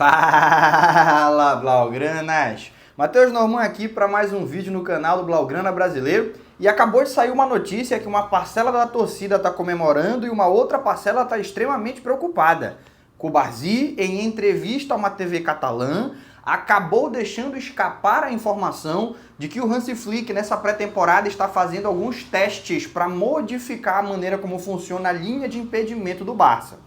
Fala, Blaugranas! Matheus Norman aqui para mais um vídeo no canal do Blaugrana Brasileiro. E acabou de sair uma notícia que uma parcela da torcida está comemorando e uma outra parcela está extremamente preocupada. Cubarsí, em entrevista a uma TV catalã, acabou deixando escapar a informação de que o Hansi Flick nessa pré-temporada está fazendo alguns testes para modificar a maneira como funciona a linha de impedimento do Barça.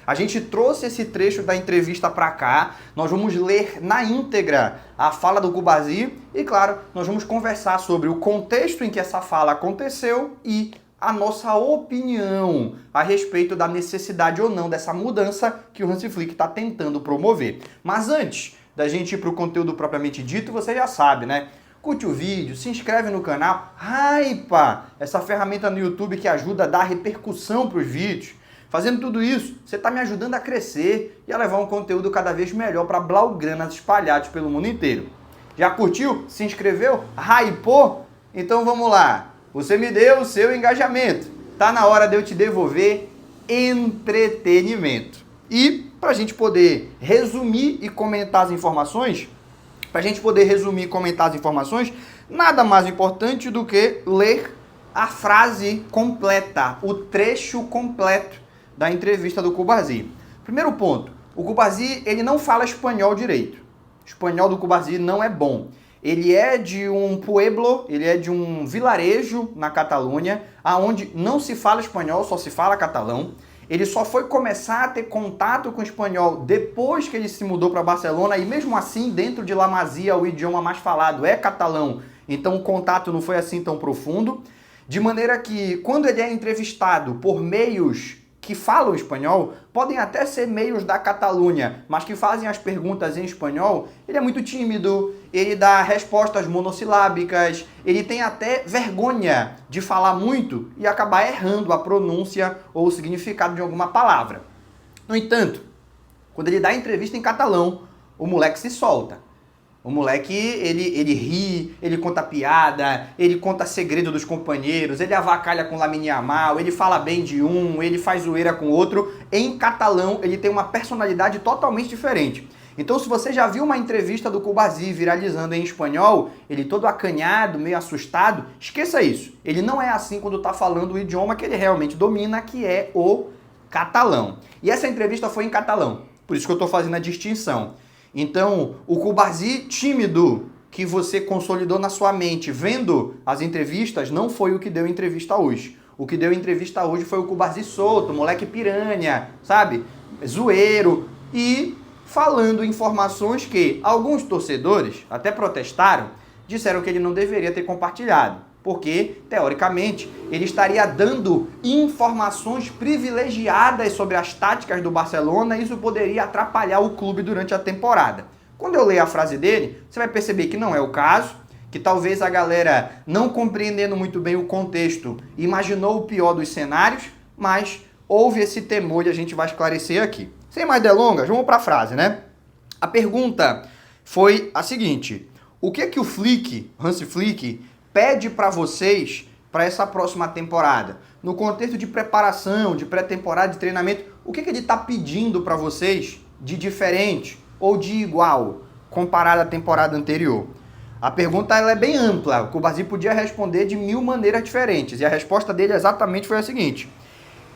A gente trouxe esse trecho da entrevista para cá, nós vamos ler na íntegra a fala do Cubarsí e, claro, nós vamos conversar sobre o contexto em que essa fala aconteceu e a nossa opinião a respeito da necessidade ou não dessa mudança que o Hansi Flick está tentando promover. Mas antes da gente ir para o conteúdo propriamente dito, você já sabe, né? Curte o vídeo, se inscreve no canal, hypa essa ferramenta no YouTube que ajuda a dar repercussão para os vídeos. Fazendo tudo isso, você está me ajudando a crescer e a levar um conteúdo cada vez melhor para blaugranas espalhados pelo mundo inteiro. Já curtiu? Se inscreveu? Hypou? Então vamos lá. Você me deu o seu engajamento. Tá na hora de eu te devolver entretenimento. E para a gente poder resumir e comentar as informações, nada mais importante do que ler a frase completa, o trecho completo da entrevista do Cubarsí. Primeiro ponto, o Cubarsí ele não fala espanhol direito. O espanhol do Cubarsí não é bom. Ele é de um pueblo, ele é de um vilarejo na Catalunha, aonde não se fala espanhol, só se fala catalão. Ele só foi começar a ter contato com o espanhol depois que ele se mudou para Barcelona e mesmo assim, dentro de La Masia, o idioma mais falado é catalão, então o contato não foi assim tão profundo. De maneira que, quando ele é entrevistado por meios que falam espanhol, podem até ser meios da Catalunha, mas que fazem as perguntas em espanhol, ele é muito tímido, ele dá respostas monossilábicas, ele tem até vergonha de falar muito e acabar errando a pronúncia ou o significado de alguma palavra. No entanto, quando ele dá entrevista em catalão, o moleque se solta. O moleque, ele ri, ele conta piada, ele conta segredo dos companheiros, ele avacalha com Lamine Yamal, ele fala bem de um, ele faz zoeira com outro. Em catalão, ele tem uma personalidade totalmente diferente. Então, se você já viu uma entrevista do Cubarsí viralizando em espanhol, ele todo acanhado, meio assustado, esqueça isso. Ele não é assim quando está falando o idioma que ele realmente domina, que é o catalão. E essa entrevista foi em catalão, por isso que eu estou fazendo a distinção. Então, o Cubarsí tímido que você consolidou na sua mente vendo as entrevistas não foi o que deu entrevista hoje. O que deu entrevista hoje foi o Cubarsí solto, moleque piranha, sabe? Zoeiro e falando informações que alguns torcedores até protestaram, disseram que ele não deveria ter compartilhado. Porque, teoricamente, ele estaria dando informações privilegiadas sobre as táticas do Barcelona e isso poderia atrapalhar o clube durante a temporada. Quando eu leio a frase dele, você vai perceber que não é o caso, que talvez a galera, não compreendendo muito bem o contexto, imaginou o pior dos cenários, mas houve esse temor e a gente vai esclarecer aqui. Sem mais delongas, vamos para a frase, né? A pergunta foi a seguinte: o que o Flick, Hansi Flick, pede para vocês para essa próxima temporada? No contexto de preparação, de pré-temporada, de treinamento, o que ele está pedindo para vocês de diferente ou de igual comparado à temporada anterior? A pergunta ela é bem ampla, o Cubarsí podia responder de 1000 maneiras diferentes e a resposta dele exatamente foi a seguinte: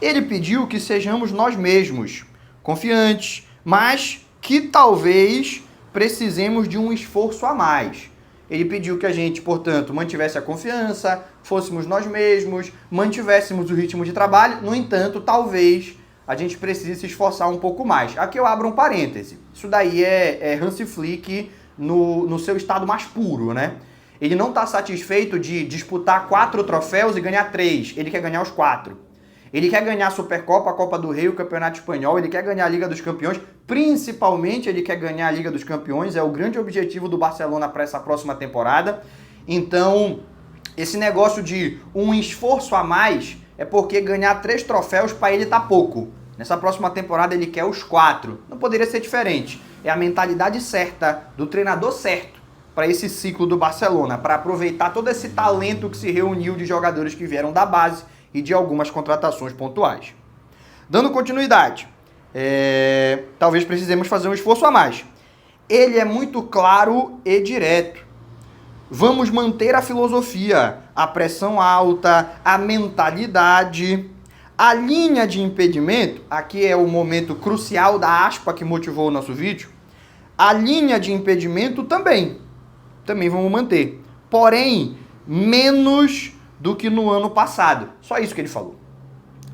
ele pediu que sejamos nós mesmos, confiantes, mas que talvez precisemos de um esforço a mais. Ele pediu que a gente, portanto, mantivesse a confiança, fôssemos nós mesmos, mantivéssemos o ritmo de trabalho. No entanto, talvez a gente precise se esforçar um pouco mais. Aqui eu abro um parêntese. Isso daí é Hansi Flick no seu estado mais puro, né? Ele não está satisfeito de disputar 4 troféus e ganhar 3. Ele quer ganhar os 4. Ele quer ganhar a Supercopa, a Copa do Rei, o Campeonato Espanhol, ele quer ganhar a Liga dos Campeões, principalmente ele quer ganhar a Liga dos Campeões, é o grande objetivo do Barcelona para essa próxima temporada. Então, esse negócio de um esforço a mais é porque ganhar 3 troféus para ele tá pouco. Nessa próxima temporada ele quer os 4. Não poderia ser diferente. É a mentalidade certa, do treinador certo para esse ciclo do Barcelona, para aproveitar todo esse talento que se reuniu de jogadores que vieram da base e de algumas contratações pontuais. Dando continuidade, talvez precisemos fazer um esforço a mais. Ele é muito claro e direto. Vamos manter a filosofia, a pressão alta, a mentalidade. A linha de impedimento, aqui é o momento crucial da aspa que motivou o nosso vídeo. A linha de impedimento também vamos manter. Porém, menos do que no ano passado. Só isso que ele falou.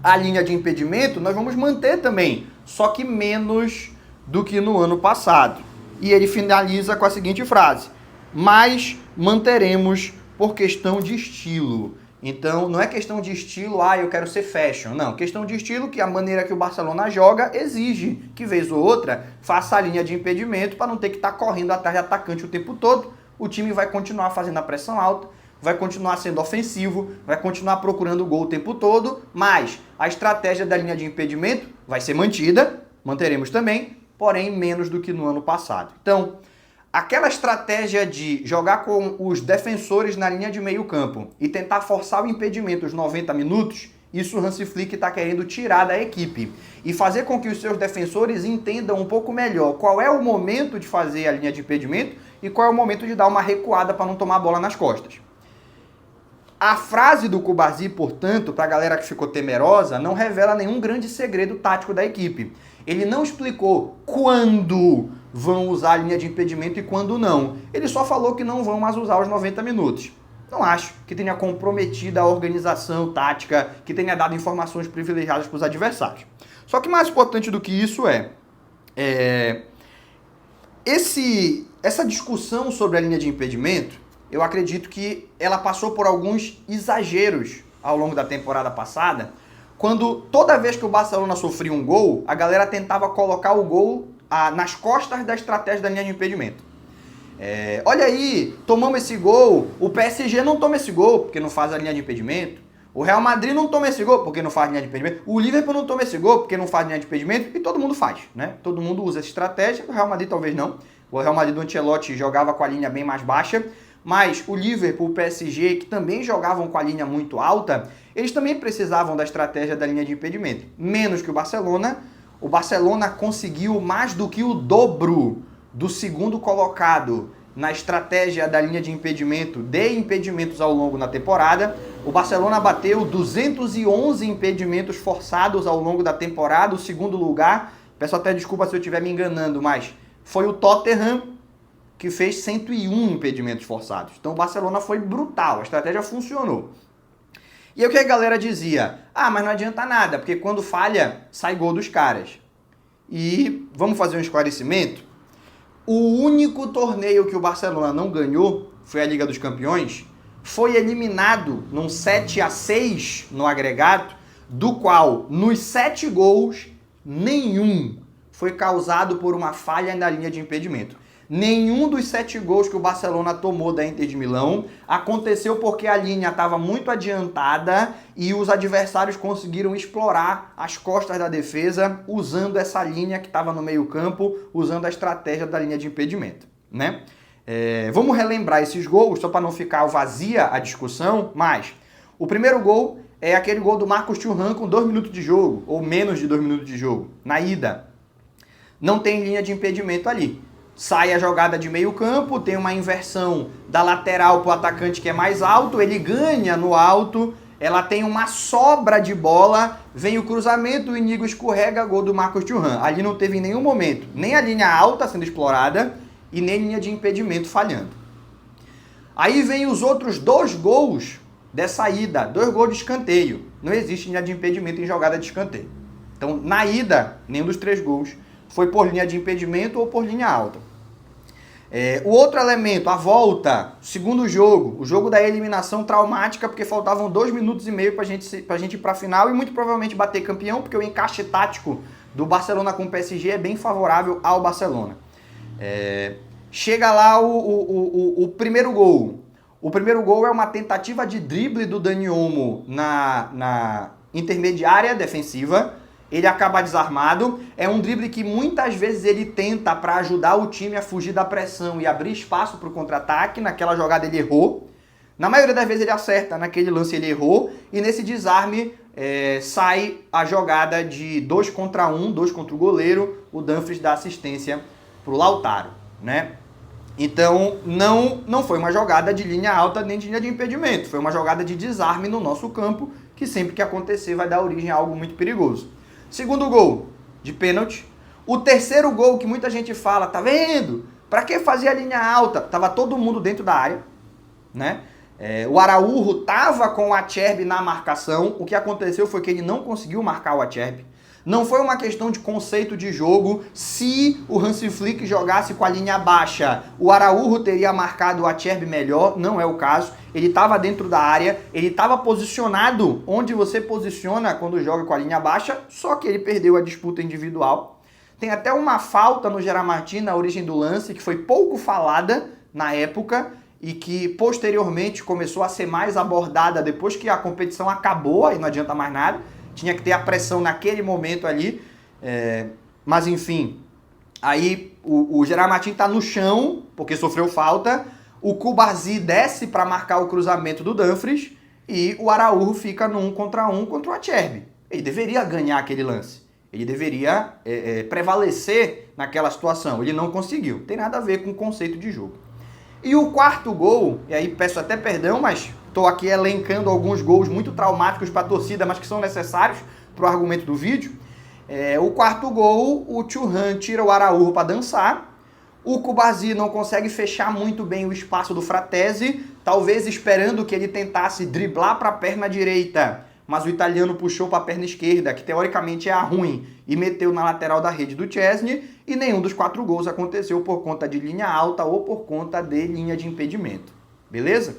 A linha de impedimento nós vamos manter também, só que menos do que no ano passado. E ele finaliza com a seguinte frase: mas manteremos por questão de estilo. Então, não é questão de estilo, eu quero ser fashion. Não, questão de estilo que a maneira que o Barcelona joga exige que, vez ou outra, faça a linha de impedimento para não ter que estar correndo atrás de atacante o tempo todo. O time vai continuar fazendo a pressão alta, vai continuar sendo ofensivo, vai continuar procurando o gol o tempo todo, mas a estratégia da linha de impedimento vai ser mantida, manteremos também, porém menos do que no ano passado. Então, aquela estratégia de jogar com os defensores na linha de meio campo e tentar forçar o impedimento os 90 minutos, isso o Hansi Flick está querendo tirar da equipe e fazer com que os seus defensores entendam um pouco melhor qual é o momento de fazer a linha de impedimento e qual é o momento de dar uma recuada para não tomar a bola nas costas. A frase do Cubarsí, portanto, para a galera que ficou temerosa, não revela nenhum grande segredo tático da equipe. Ele não explicou quando vão usar a linha de impedimento e quando não. Ele só falou que não vão mais usar os 90 minutos. Não acho que tenha comprometido a organização tática, que tenha dado informações privilegiadas para os adversários. Só que mais importante do que isso essa discussão sobre a linha de impedimento, eu acredito que ela passou por alguns exageros ao longo da temporada passada, quando toda vez que o Barcelona sofria um gol, a galera tentava colocar o gol nas costas da estratégia da linha de impedimento. Olha aí, tomamos esse gol, o PSG não toma esse gol porque não faz a linha de impedimento, o Real Madrid não toma esse gol porque não faz linha de impedimento, o Liverpool não toma esse gol porque não faz linha de impedimento, e todo mundo faz, né? Todo mundo usa essa estratégia, o Real Madrid talvez não. O Real Madrid do Ancelotti jogava com a linha bem mais baixa, mas o Liverpool, o PSG, que também jogavam com a linha muito alta, eles também precisavam da estratégia da linha de impedimento. Menos que o Barcelona conseguiu mais do que o dobro do segundo colocado na estratégia da linha de impedimento, de impedimentos ao longo da temporada. O Barcelona bateu 211 impedimentos forçados ao longo da temporada, o segundo lugar, peço até desculpa se eu estiver me enganando, mas foi o Tottenham, que fez 101 impedimentos forçados. Então o Barcelona foi brutal, a estratégia funcionou. E aí o que a galera dizia? Mas não adianta nada, porque quando falha, sai gol dos caras. E vamos fazer um esclarecimento? O único torneio que o Barcelona não ganhou, foi a Liga dos Campeões, foi eliminado num 7-6 no agregado, do qual, nos 7 gols, nenhum foi causado por uma falha na linha de impedimento. Nenhum dos 7 gols que o Barcelona tomou da Inter de Milão aconteceu porque a linha estava muito adiantada e os adversários conseguiram explorar as costas da defesa usando essa linha que estava no meio campo, usando a estratégia da linha de impedimento, né? Vamos relembrar esses gols, só para não ficar vazia a discussão, mas o primeiro gol é aquele gol do Marcos Thuram com 2 minutos de jogo, ou menos de 2 minutos de jogo, na ida. Não tem linha de impedimento ali. Sai a jogada de meio campo, tem uma inversão da lateral para o atacante que é mais alto, ele ganha no alto, ela tem uma sobra de bola, vem o cruzamento, o Inigo escorrega, gol do Marcos Thuram. Ali não teve em nenhum momento nem a linha alta sendo explorada e nem linha de impedimento falhando. Aí vem os outros 2 gols dessa ida, 2 gols de escanteio. Não existe linha de impedimento em jogada de escanteio. Então, na ida, nenhum dos 3 gols foi por linha de impedimento ou por linha alta. O outro elemento, a volta, segundo jogo, o jogo da eliminação traumática, porque faltavam 2 minutos e meio pra gente ir pra final e muito provavelmente bater campeão, porque o encaixe tático do Barcelona com o PSG é bem favorável ao Barcelona. Chega lá o primeiro gol. O primeiro gol é uma tentativa de drible do Dani Olmo na intermediária defensiva. Ele acaba desarmado, é um drible que muitas vezes ele tenta para ajudar o time a fugir da pressão e abrir espaço para o contra-ataque. Naquela jogada ele errou, na maioria das vezes ele acerta, naquele lance ele errou, e nesse desarme sai a jogada de 2 contra 1, 2 contra o goleiro, o Dumfries dá assistência para o Lautaro. né? Então, não foi uma jogada de linha alta nem de linha de impedimento. Foi uma jogada de desarme no nosso campo, que sempre que acontecer vai dar origem a algo muito perigoso. Segundo gol, de pênalti. O terceiro gol, que muita gente fala, tá vendo? Pra que fazer a linha alta? Tava todo mundo dentro da área, né? O Araújo tava com o Acerbi na marcação. O que aconteceu foi que ele não conseguiu marcar o Acerbi. Não foi uma questão de conceito de jogo. Se o Hansi Flick jogasse com a linha baixa, o Araújo teria marcado o Acerbi melhor. Não é o caso. Ele estava dentro da área, ele estava posicionado onde você posiciona quando joga com a linha baixa, só que ele perdeu a disputa individual. Tem até uma falta no Gerard Martin na origem do lance, que foi pouco falada na época e que posteriormente começou a ser mais abordada depois que a competição acabou, aí não adianta mais nada. Tinha que ter a pressão naquele momento ali, mas enfim, aí o Gerard Martin tá no chão, porque sofreu falta, o Cubarsí desce para marcar o cruzamento do Dumfries e o Araújo fica no 1 contra o Acerbi. Ele deveria ganhar aquele lance, ele deveria prevalecer naquela situação, ele não conseguiu, tem nada a ver com o conceito de jogo. E o quarto gol, e aí peço até perdão, mas estou aqui elencando alguns gols muito traumáticos para a torcida, mas que são necessários para o argumento do vídeo. O quarto gol, o Thuram tira o Araújo para dançar. O Cubarsí não consegue fechar muito bem o espaço do Fratesi, talvez esperando que ele tentasse driblar para a perna direita, mas o italiano puxou para a perna esquerda, que teoricamente é a ruim, e meteu na lateral da rede do Szczesny, e nenhum dos 4 gols aconteceu por conta de linha alta ou por conta de linha de impedimento. Beleza?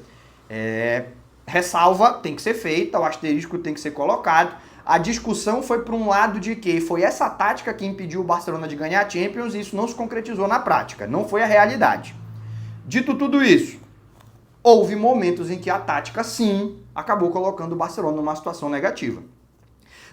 Ressalva tem que ser feita, o asterisco tem que ser colocado. A discussão foi para um lado de que foi essa tática que impediu o Barcelona de ganhar a Champions e isso não se concretizou na prática, não foi a realidade. Dito tudo isso, houve momentos em que a tática, sim, acabou colocando o Barcelona numa situação negativa.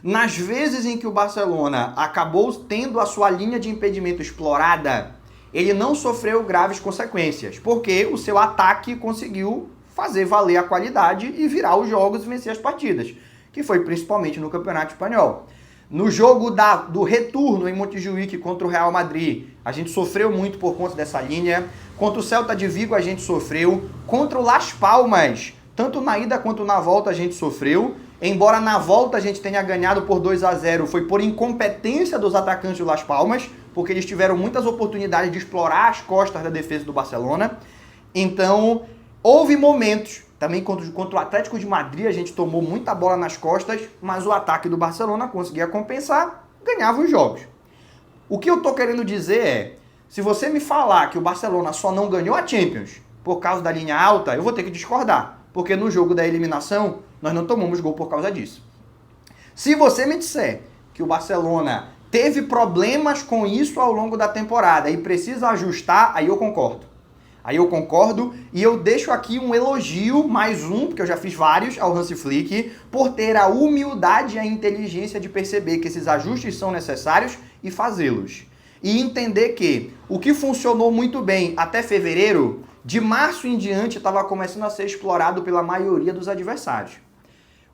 Nas vezes em que o Barcelona acabou tendo a sua linha de impedimento explorada, ele não sofreu graves consequências, porque o seu ataque conseguiu fazer valer a qualidade e virar os jogos e vencer as partidas, que foi principalmente no Campeonato Espanhol. No jogo do retorno em Montjuic contra o Real Madrid, a gente sofreu muito por conta dessa linha. Contra o Celta de Vigo a gente sofreu. Contra o Las Palmas, tanto na ida quanto na volta a gente sofreu. Embora na volta a gente tenha ganhado por 2-0, foi por incompetência dos atacantes do Las Palmas, porque eles tiveram muitas oportunidades de explorar as costas da defesa do Barcelona. Então, houve momentos, também contra o Atlético de Madrid a gente tomou muita bola nas costas, mas o ataque do Barcelona conseguia compensar, ganhava os jogos. O que eu tô querendo dizer é, se você me falar que o Barcelona só não ganhou a Champions por causa da linha alta, eu vou ter que discordar, porque no jogo da eliminação nós não tomamos gol por causa disso. Se você me disser que o Barcelona teve problemas com isso ao longo da temporada e precisa ajustar, aí eu concordo. Aí eu concordo e eu deixo aqui um elogio, mais um, porque eu já fiz vários, ao Hansi Flick, por ter a humildade e a inteligência de perceber que esses ajustes são necessários e fazê-los. E entender que o que funcionou muito bem até fevereiro, de março em diante estava começando a ser explorado pela maioria dos adversários.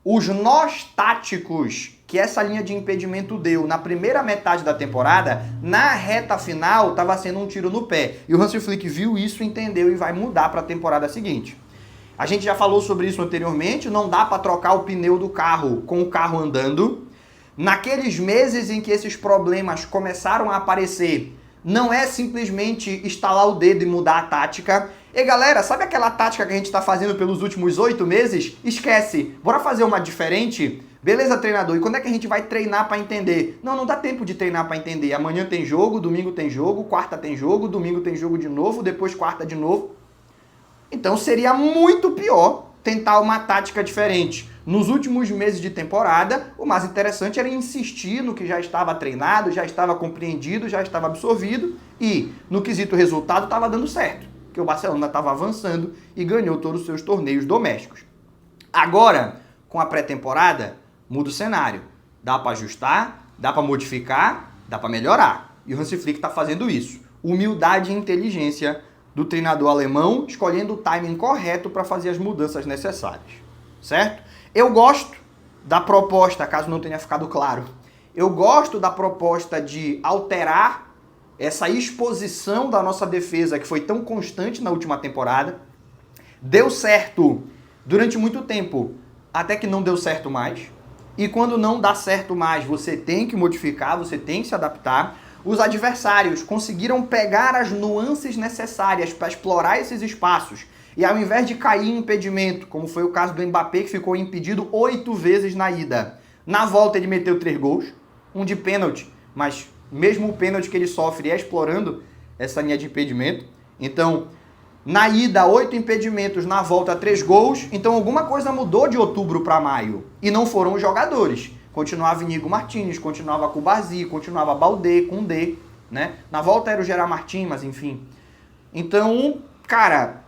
Os nós táticos que essa linha de impedimento deu na primeira metade da temporada, na reta final, estava sendo um tiro no pé. E o Hansi Flick viu isso, entendeu e vai mudar para a temporada seguinte. A gente já falou sobre isso anteriormente, não dá para trocar o pneu do carro com o carro andando. Naqueles meses em que esses problemas começaram a aparecer, não é simplesmente estalar o dedo e mudar a tática. E galera, sabe aquela tática que a gente está fazendo pelos últimos 8 meses? Esquece, bora fazer uma diferente? Beleza, treinador, e quando é que a gente vai treinar para entender? Não dá tempo de treinar para entender. Amanhã tem jogo, domingo tem jogo, quarta tem jogo, domingo tem jogo de novo, depois quarta de novo. Então seria muito pior tentar uma tática diferente. Nos últimos meses de temporada, o mais interessante era insistir no que já estava treinado, já estava compreendido, já estava absorvido e, no quesito resultado, estava dando certo, porque o Barcelona estava avançando e ganhou todos os seus torneios domésticos. Agora, com a pré-temporada, muda o cenário. Dá para ajustar, dá para modificar, dá para melhorar. E o Hansi Flick está fazendo isso. Humildade e inteligência do treinador alemão, escolhendo o timing correto para fazer as mudanças necessárias. Certo? Eu gosto da proposta, caso não tenha ficado claro, eu gosto da proposta de alterar essa exposição da nossa defesa que foi tão constante na última temporada. Deu certo durante muito tempo, até que não deu certo mais. E quando não dá certo mais, você tem que modificar, você tem que se adaptar. Os adversários conseguiram pegar as nuances necessárias para explorar esses espaços. E ao invés de cair em impedimento, como foi o caso do Mbappé, que ficou impedido 8 vezes na ida, na volta ele meteu 3 gols, um de pênalti, mas mesmo o pênalti que ele sofre é explorando essa linha de impedimento. Então, na ida, 8 impedimentos, na volta, 3 gols. Então, alguma coisa mudou de outubro para maio. E não foram os jogadores. Continuava Inigo Martínez, continuava Cubarsí, continuava Baldé, Koundé, né? Na volta era o Gerard Martin, mas enfim. Então, cara,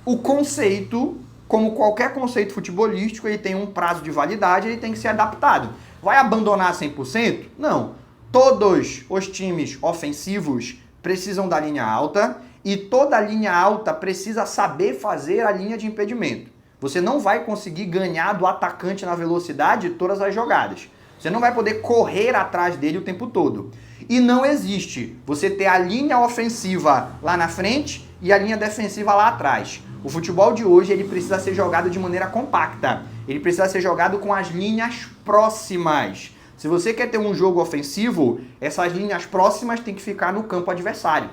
o conceito, como qualquer conceito futebolístico, ele tem um prazo de validade, ele tem que ser adaptado. Vai abandonar 100%? Não. Todos os times ofensivos precisam da linha alta e toda linha alta precisa saber fazer a linha de impedimento. Você não vai conseguir ganhar do atacante na velocidade todas as jogadas. Você não vai poder correr atrás dele o tempo todo. E não existe você ter a linha ofensiva lá na frente e a linha defensiva lá atrás. O futebol de hoje ele precisa ser jogado de maneira compacta. Ele precisa ser jogado com as linhas próximas. Se você quer ter um jogo ofensivo, essas linhas próximas têm que ficar no campo adversário.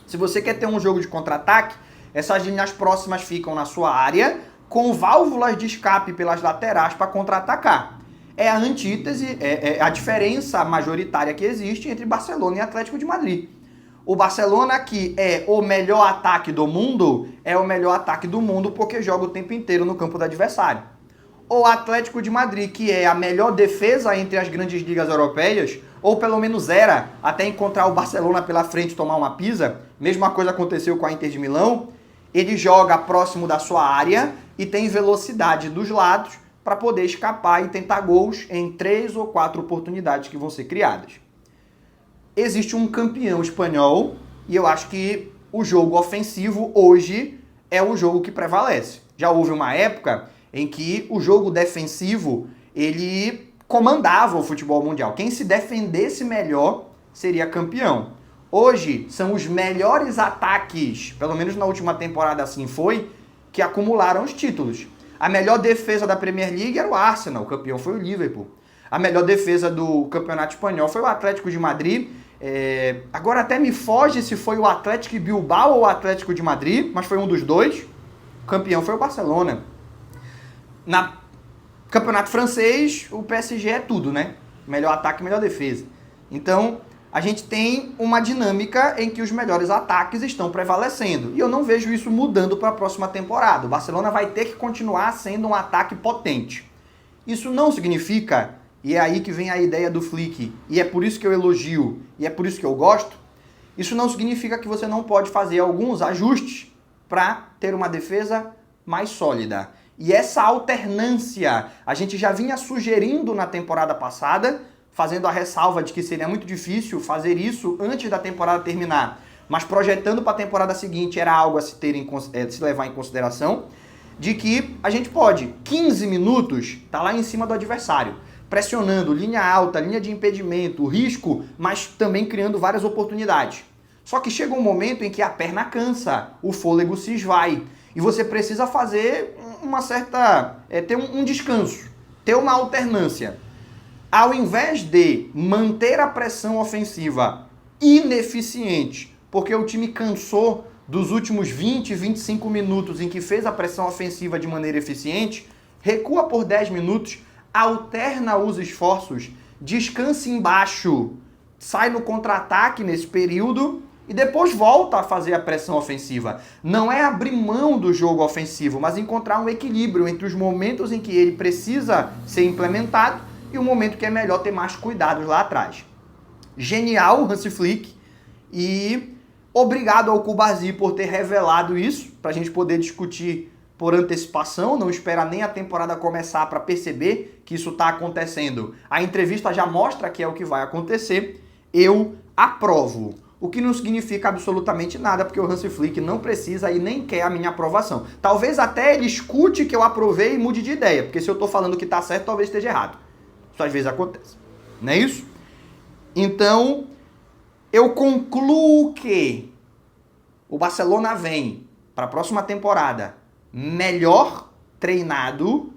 Se você quer ter um jogo de contra-ataque, essas linhas próximas ficam na sua área, com válvulas de escape pelas laterais para contra-atacar. É a antítese, é a diferença majoritária que existe entre Barcelona e Atlético de Madrid. O Barcelona, que é o melhor ataque do mundo, é o melhor ataque do mundo porque joga o tempo inteiro no campo do adversário. O Atlético de Madrid, que é a melhor defesa entre as grandes ligas europeias, ou pelo menos era, até encontrar o Barcelona pela frente e tomar uma pisa, mesma coisa aconteceu com a Inter de Milão, ele joga próximo da sua área e tem velocidade dos lados para poder escapar e tentar gols em 3 ou 4 oportunidades que vão ser criadas. Existe um campeão espanhol e eu acho que o jogo ofensivo hoje é o jogo que prevalece. Já houve uma época em que o jogo defensivo ele comandava o futebol mundial. Quem se defendesse melhor seria campeão. Hoje são os melhores ataques, pelo menos na última temporada assim foi, que acumularam os títulos. A melhor defesa da Premier League era o Arsenal, o campeão foi o Liverpool. A melhor defesa do campeonato espanhol foi o Atlético de Madrid. Agora até me foge se foi o Atlético de Bilbao ou o Atlético de Madrid, mas foi um dos dois. O campeão foi o Barcelona. Na campeonato francês, o PSG é tudo, né? Melhor ataque, melhor defesa. Então, a gente tem uma dinâmica em que os melhores ataques estão prevalecendo. E eu não vejo isso mudando para a próxima temporada. O Barcelona vai ter que continuar sendo um ataque potente. Isso não significa, e é aí que vem a ideia do Flick, e é por isso que eu elogio, e é por isso que eu gosto, isso não significa que você não pode fazer alguns ajustes para ter uma defesa mais sólida. E essa alternância, a gente já vinha sugerindo na temporada passada, fazendo a ressalva de que seria muito difícil fazer isso antes da temporada terminar, mas projetando para a temporada seguinte era algo a se levar em consideração, de que a gente pode, 15 minutos, tá lá em cima do adversário, pressionando, linha alta, linha de impedimento, risco, mas também criando várias oportunidades. Só que chega um momento em que a perna cansa, o fôlego se esvai, e você precisa fazer uma certa... ter um descanso, ter uma alternância. Ao invés de manter a pressão ofensiva ineficiente, porque o time cansou dos últimos 20, 25 minutos em que fez a pressão ofensiva de maneira eficiente, recua por 10 minutos, alterna os esforços, descansa embaixo, sai no contra-ataque nesse período e depois volta a fazer a pressão ofensiva. Não é abrir mão do jogo ofensivo, mas encontrar um equilíbrio entre os momentos em que ele precisa ser implementado e o momento que é melhor ter mais cuidados lá atrás. Genial o Hansi Flick e obrigado ao Cubarsí por ter revelado isso, para a gente poder discutir por antecipação, não espera nem a temporada começar para perceber que isso está acontecendo. A entrevista já mostra que é o que vai acontecer. Eu aprovo. O que não significa absolutamente nada, porque o Hansi Flick não precisa e nem quer a minha aprovação. Talvez até ele escute que eu aprovei e mude de ideia, porque se eu estou falando que está certo, talvez esteja errado. Isso às vezes acontece. Não é isso? Então, eu concluo que o Barcelona vem para a próxima temporada melhor treinado,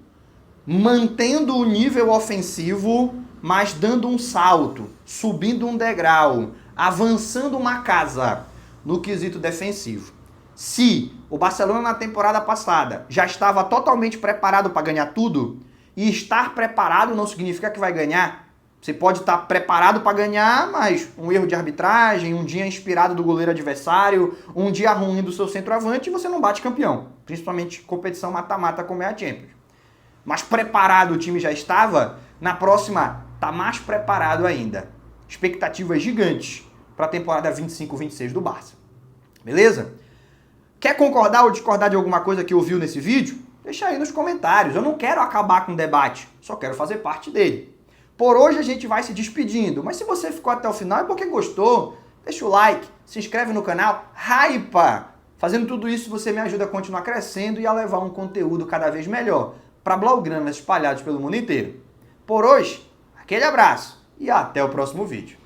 mantendo o nível ofensivo, mas dando um salto, subindo um degrau, avançando uma casa no quesito defensivo. Se o Barcelona na temporada passada já estava totalmente preparado para ganhar tudo, e estar preparado não significa que vai ganhar. Você pode estar preparado para ganhar, mas um erro de arbitragem, um dia inspirado do goleiro adversário, um dia ruim do seu centroavante e você não bate campeão. Principalmente competição mata-mata como é a Champions. Mas preparado o time já estava, na próxima está mais preparado ainda. Expectativas gigantes para a temporada 25-26 do Barça. Beleza? Quer concordar ou discordar de alguma coisa que ouviu nesse vídeo? Deixa aí nos comentários. Eu não quero acabar com o debate, só quero fazer parte dele. Por hoje a gente vai se despedindo, mas se você ficou até o final é porque gostou. Deixa o like, se inscreve no canal, hypa! Fazendo tudo isso você me ajuda a continuar crescendo e a levar um conteúdo cada vez melhor para blaugranas espalhados pelo mundo inteiro. Por hoje, aquele abraço e até o próximo vídeo.